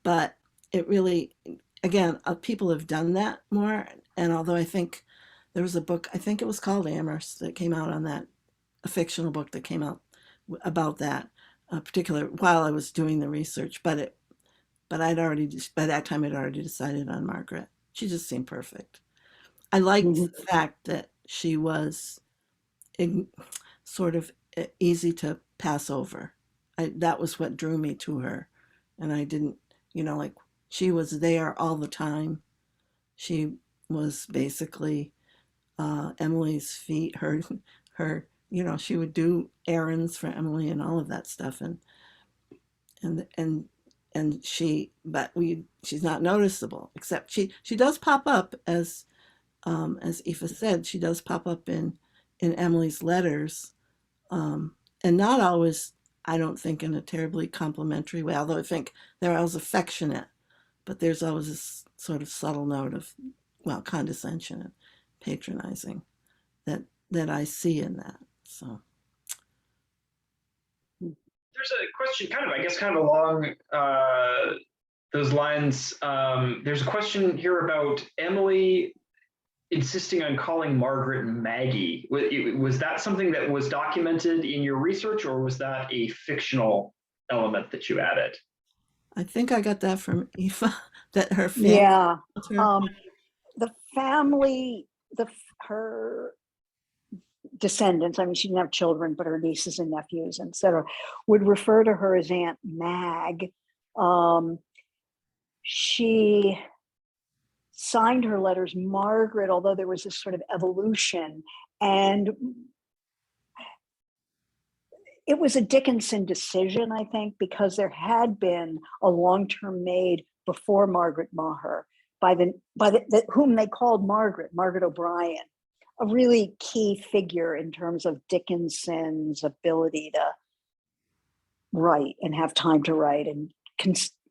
But it really, again, people have done that more. And although I think there was a book, I think it was called Amherst, that came out on that, a fictional book that came out about that, particular while I was doing the research. But I'd already, by that time, I'd already decided on Margaret. She just seemed perfect. I liked the fact that she was sort of easy to pass over. That was what drew me to her. And I didn't, like, she was there all the time. She was basically Emily's feet, her, she would do errands for Emily and all of that stuff. She's not noticeable, except she does pop up as Aífe said, she does pop up in Emily's letters, and not always, I don't think, in a terribly complimentary way, although I think they're always affectionate, but there's always this sort of subtle note of, condescension and patronizing that I see in that. So there's a question kind of along those lines. There's a question here about Emily insisting on calling Margaret Maggie. Was that something that was documented in your research, or was that a fictional element that you added? I think I got that from Aífe, that her family. Yeah. The family, her descendants, I mean, she didn't have children, but her nieces and nephews, etc., would refer to her as Aunt Mag. She signed her letters Margaret, although there was this sort of evolution. And it was a Dickinson decision, I think, because there had been a long-term maid before Margaret Maher, whom they called Margaret O'Brien, a really key figure in terms of Dickinson's ability to write and have time to write and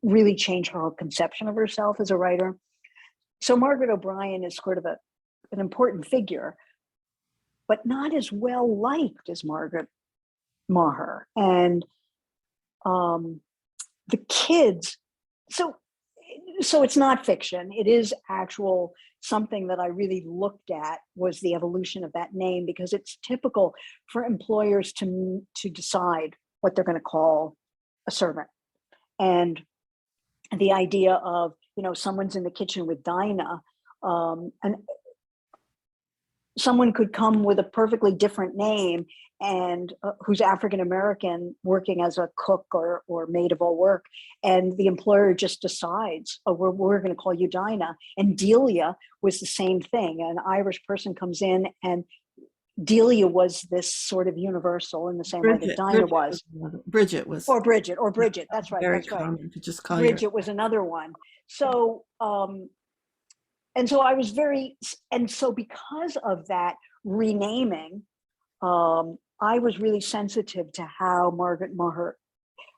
really change her whole conception of herself as a writer. So Margaret O'Brien is sort of an important figure, but not as well liked as Margaret Maher. And the kids, so it's not fiction. It is actual. Something that I really looked at was the evolution of that name, because it's typical for employers to decide what they're going to call a servant. And the idea of, someone's in the kitchen with Dinah, and someone could come with a perfectly different name and who's African-American, working as a cook or maid of all work. And the employer just decides, oh, we're going to call you Dinah. And Delia was the same thing. An Irish person comes in, and Delia was this sort of universal in the same way that Dinah was. Bridget was. Or Bridget. That's right. Very that's right. common to just call Bridget was another one. So, and so I was because of that renaming, I was really sensitive to how Margaret Maher,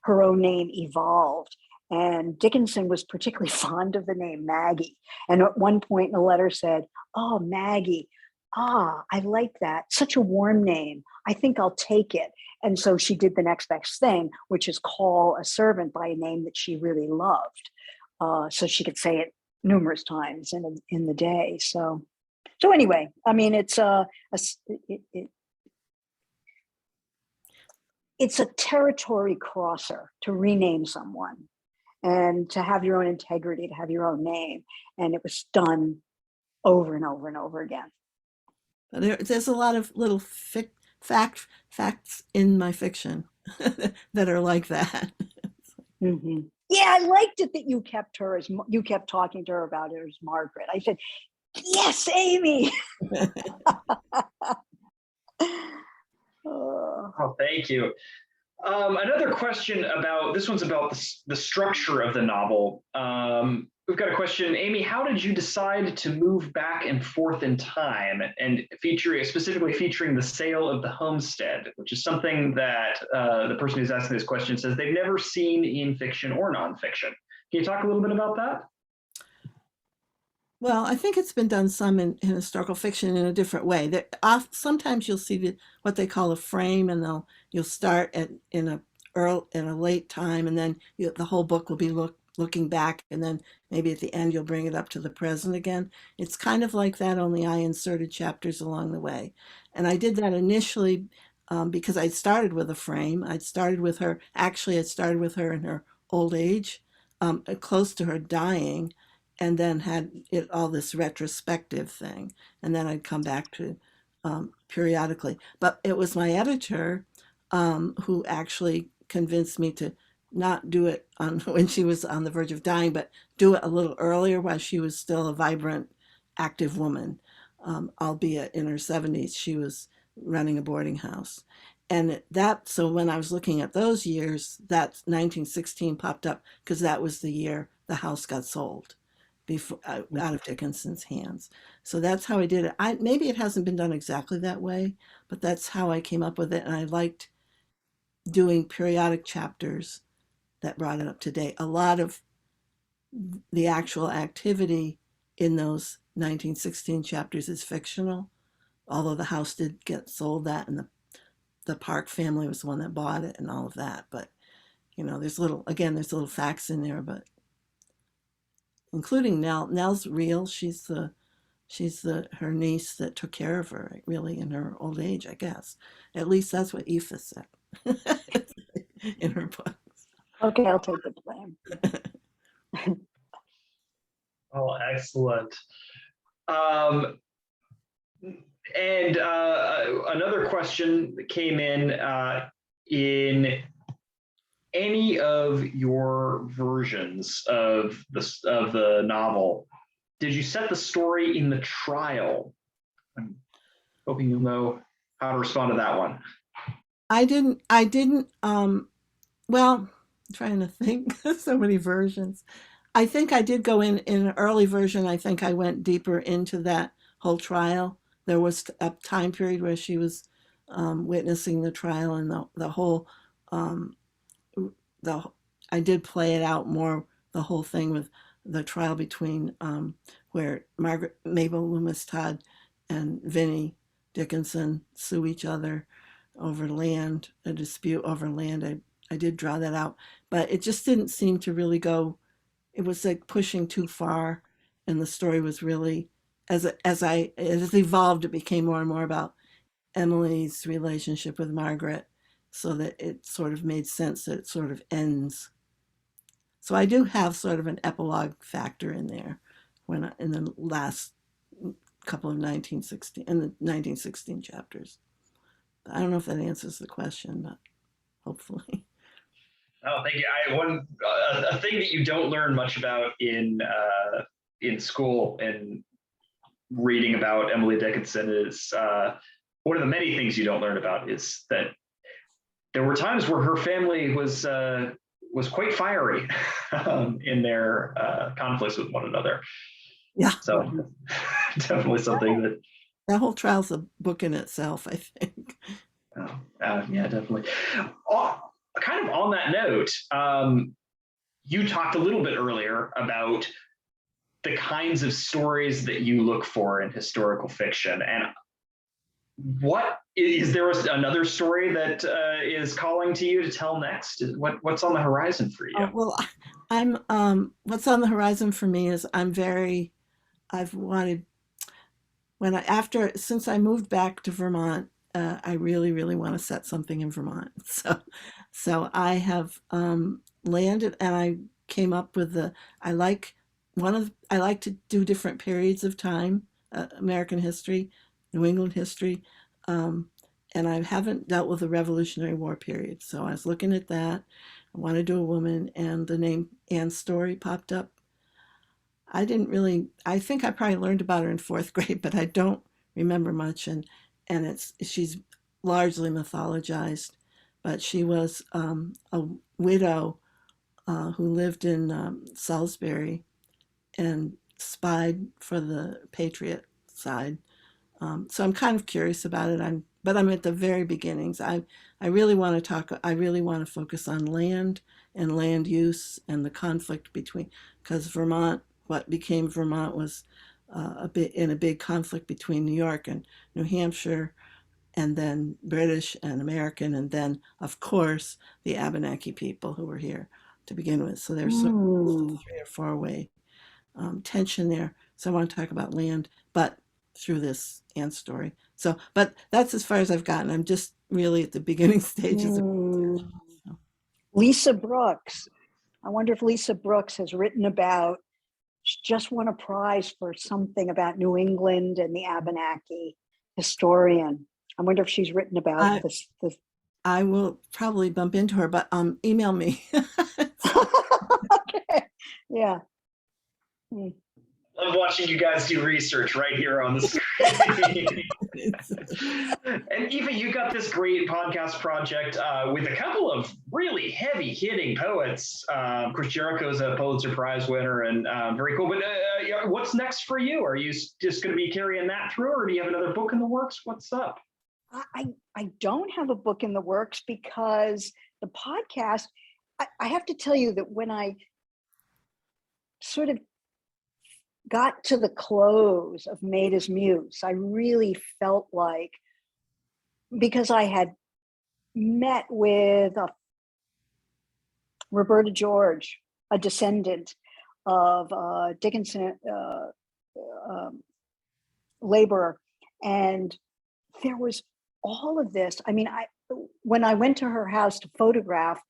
her own name, evolved. And Dickinson was particularly fond of the name Maggie. And at one point in a letter said, "Oh, Maggie, I like that. Such a warm name. I think I'll take it." And so she did the next best thing, which is call a servant by a name that she really loved, so she could say it numerous times in the day. So anyway, I mean, it's it's a territory crosser to rename someone and to have your own integrity, to have your own name. And it was done over and over and over again. There's a lot of little facts in my fiction that are like that. Mm-hmm. Yeah, I liked it that you kept talking to her about it as Margaret. I said, "Yes, Amy." Oh, thank you. Another question about this one's about the structure of the novel. We've got a question, Amy. How did you decide to move back and forth in time, and specifically featuring the sale of the homestead, which is something that the person who's asking this question says they've never seen in fiction or nonfiction? Can you talk a little bit about that? Well, I think it's been done some in historical fiction in a different way. Sometimes you'll see what they call a frame, and you'll start in a late time, and then the whole book will be looking back, and then maybe at the end you'll bring it up to the present again. It's kind of like that, only I inserted chapters along the way. And I did that initially because I started with a frame. I started with her in her old age, close to her dying, and then had it all this retrospective thing. And then I'd come back to periodically. But it was my editor who actually convinced me to not do it when she was on the verge of dying, but do it a little earlier while she was still a vibrant, active woman, albeit in her 70s. She was running a boarding house. And so when I was looking at those years, that 1916 popped up because that was the year the house got sold. Out of Dickinson's hands. So that's how I did it. Maybe it hasn't been done exactly that way, but that's how I came up with it. And I liked doing periodic chapters that brought it up to date. A lot of the actual activity in those 1916 chapters is fictional, although the house did get sold, that, and the Park family was the one that bought it and all of that. But, there's little facts in there, but including Nell. Nell's real. She's her niece that took care of her really in her old age, I guess. At least that's what Aífe said in her books. Okay, I'll take the blame. Oh, excellent. And another question that came in any of your versions of the novel, did you set the story in the trial? I'm hoping you'll know how to respond to that one. I didn't, well, I'm trying to think, so many versions. I think I did go in an early version. I think I went deeper into that whole trial. There was a time period where she was witnessing the trial, and the whole, I did play it out more, the whole thing with the trial between where Mabel Loomis Todd and Vinnie Dickinson sue each other over land, a dispute over land. I did draw that out, but it just didn't seem to really go. It was like pushing too far, and the story was really, as it evolved, it became more and more about Emily's relationship with Margaret, so that it sort of made sense that it sort of ends. So I do have sort of an epilogue factor in there in the last couple of 1916 chapters. I don't know if that answers the question, but hopefully. Oh, thank you. A thing that you don't learn much about in school and reading about Emily Dickinson is one of the many things you don't learn about is that there were times where her family was quite fiery in their conflicts with one another. Yeah. So definitely something that whole trial's a book in itself, I think. Yeah, definitely. Kind of on that note, you talked a little bit earlier about the kinds of stories that you look for in historical fiction. And what is there another story that is calling to you to tell next? What's on the horizon for you? Well, I'm what's on the horizon for me is I've wanted since I moved back to Vermont, I really, really want to set something in Vermont. So I have landed, and I came up with I like to do different periods of time, American history, New England history, and I haven't dealt with the Revolutionary War period. So I was looking at that. I want to do a woman, and the name Anne Story popped up. I think I probably learned about her in fourth grade, but I don't remember much. And she's largely mythologized, but she was a widow who lived in Salisbury and spied for the Patriot side. So I'm kind of curious about it. But I'm at the very beginnings. I really want to focus on land and land use and the conflict because what became Vermont was a big conflict between New York and New Hampshire, and then British and American, and then of course the Abenaki people who were here to begin with. So there's sort of a 3 or 4 way tension there. So I want to talk about land, but through this Anne story. But that's as far as I've gotten. I'm just really at the beginning stages. Lisa Brooks. I wonder if Lisa Brooks has written about, she just won a prize for something about New England and the Abenaki historian. I wonder if she's written about this. I will probably bump into her, but email me. Okay. Yeah. I'm watching you guys do research right here on the screen. And Aífe, you got this great podcast project with a couple of really heavy-hitting poets. Of course, Jericho's a Pulitzer Prize winner, and very cool. But what's next for you? Are you just going to be carrying that through, or do you have another book in the works? What's up? I don't have a book in the works because the podcast, I have to tell you that when I sort of got to the close of Maid as Muse, I really felt like, because I had met with Roberta George, a descendant of Dickinson laborer, and there was all of this. I mean, when I went to her house to photograph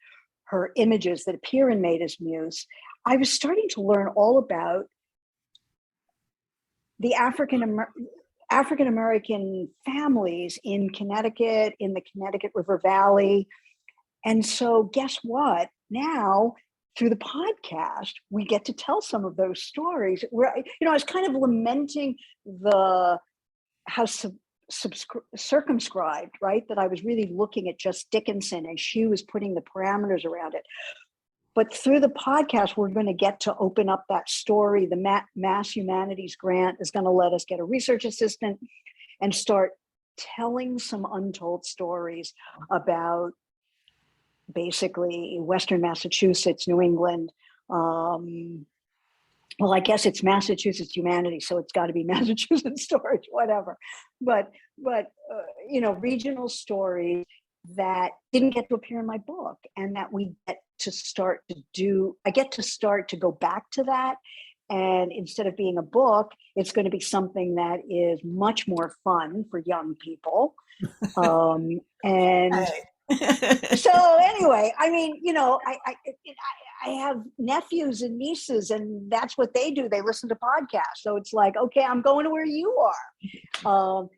her images that appear in Maid as Muse, I was starting to learn all about the African American families in Connecticut, in the Connecticut River Valley. And so guess what? Now, through the podcast, we get to tell some of those stories. Where, I was kind of lamenting how circumscribed, right? That I was really looking at just Dickinson, and she was putting the parameters around it. But through the podcast, we're going to get to open up that story. The Mass Humanities grant is going to let us get a research assistant and start telling some untold stories about basically Western Massachusetts, New England. Well, I guess it's Massachusetts Humanities, so it's got to be Massachusetts stories, whatever. But regional stories that didn't get to appear in my book, and that we get to start to do. I get to start to go back to that, and instead of being a book, it's going to be something that is much more fun for young people. And so anyway, I mean, I have nephews and nieces, and that's what they do. They listen to podcasts. So it's like, okay, I'm going to where you are.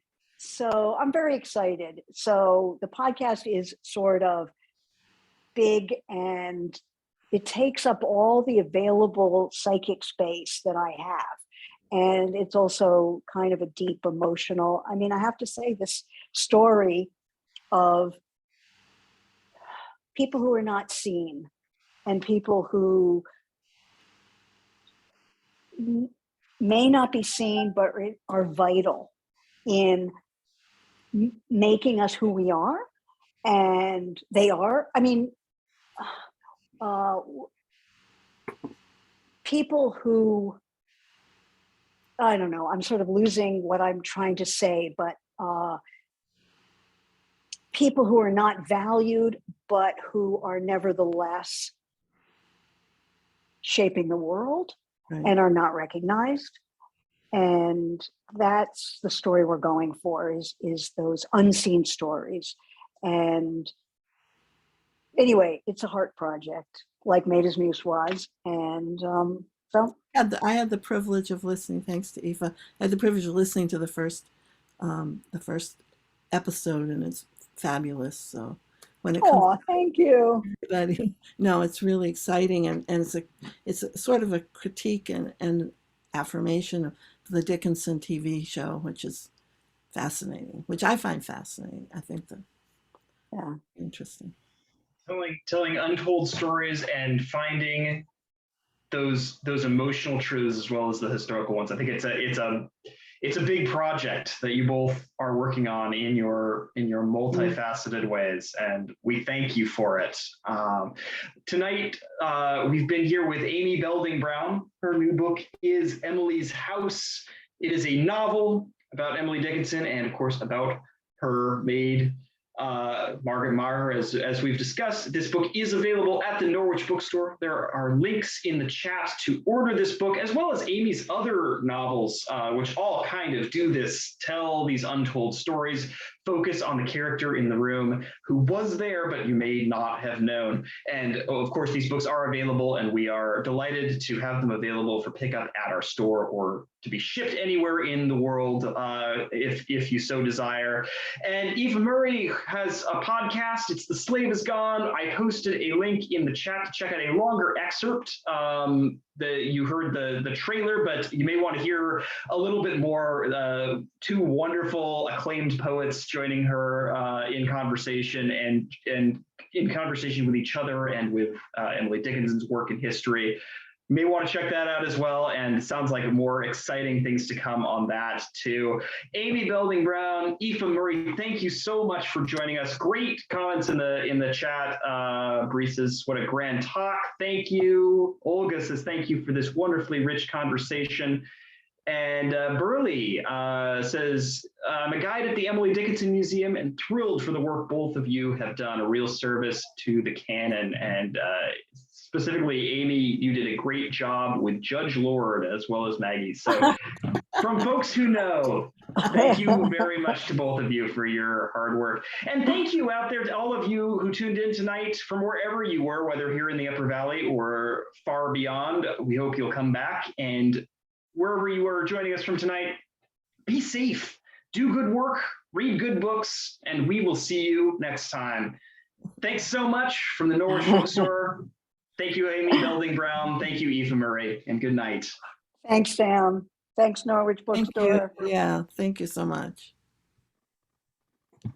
So I'm very excited. So the podcast is sort of big, and it takes up all the available psychic space that I have. And it's also kind of a deep emotional. I mean, I have to say, this story of people who are not seen and people who may not be seen, but are vital in making us who we are. And they are, I mean, people who, I don't know, I'm sort of losing what I'm trying to say, but people who are not valued, but who are nevertheless shaping the world and are not recognized. And that's the story we're going for, is those unseen stories. And anyway, it's a heart project, like Maid as Muse was. And so I had the privilege of listening, thanks to Aífe. I had the privilege of listening to the first episode, and it's fabulous. So when it comes, thank you. No, it's really exciting, and it's a sort of a critique and affirmation of the Dickinson TV show, which is fascinating, which I find fascinating. I think interesting. Telling untold stories and finding those emotional truths as well as the historical ones. I think it's a big project that you both are working on in your multifaceted ways, and we thank you for it. Tonight, we've been here with Amy Belding Brown. Her new book is Emily's House. It is a novel about Emily Dickinson and, of course, about her maid, Margaret Maher. As we've discussed, this book is available at the Norwich Bookstore. There are links in the chat to order this book, as well as Amy's other novels, which all kind of do this, tell these untold stories, focus on the character in the room who was there, but you may not have known. And of course, these books are available, and we are delighted to have them available for pickup at our store or to be shipped anywhere in the world, if you so desire. And Aífe Murray has a podcast. It's The Slave Is Gone. I posted a link in the chat to check out a longer excerpt. You heard the trailer, but you may want to hear a little bit more. Two wonderful acclaimed poets joining her in conversation and in conversation with each other and with Emily Dickinson's work in history. You may want to check that out as well, and it sounds like more exciting things to come on that too. Amy Belding Brown, Aífe Murray, thank you so much for joining us. Great comments in the chat. Bree says, what a grand talk. Thank you. Olga says, thank you for this wonderfully rich conversation. And Burley says, I'm a guide at the Emily Dickinson Museum and thrilled for the work both of you have done, a real service to the canon. And specifically, Amy, you did a great job with Judge Lord as well as Maggie. So from folks who know, thank you very much to both of you for your hard work. And thank you out there to all of you who tuned in tonight from wherever you were, whether here in the Upper Valley or far beyond. We hope you'll come back, and wherever you are joining us from tonight, be safe, do good work, read good books, and we will see you next time. Thanks so much from the Norwich Bookstore. Thank you, Amy Belding Brown. Thank you, Aífe Murray, and good night. Thanks, Sam. Thanks, Norwich Bookstore. Thank you. Yeah, thank you so much.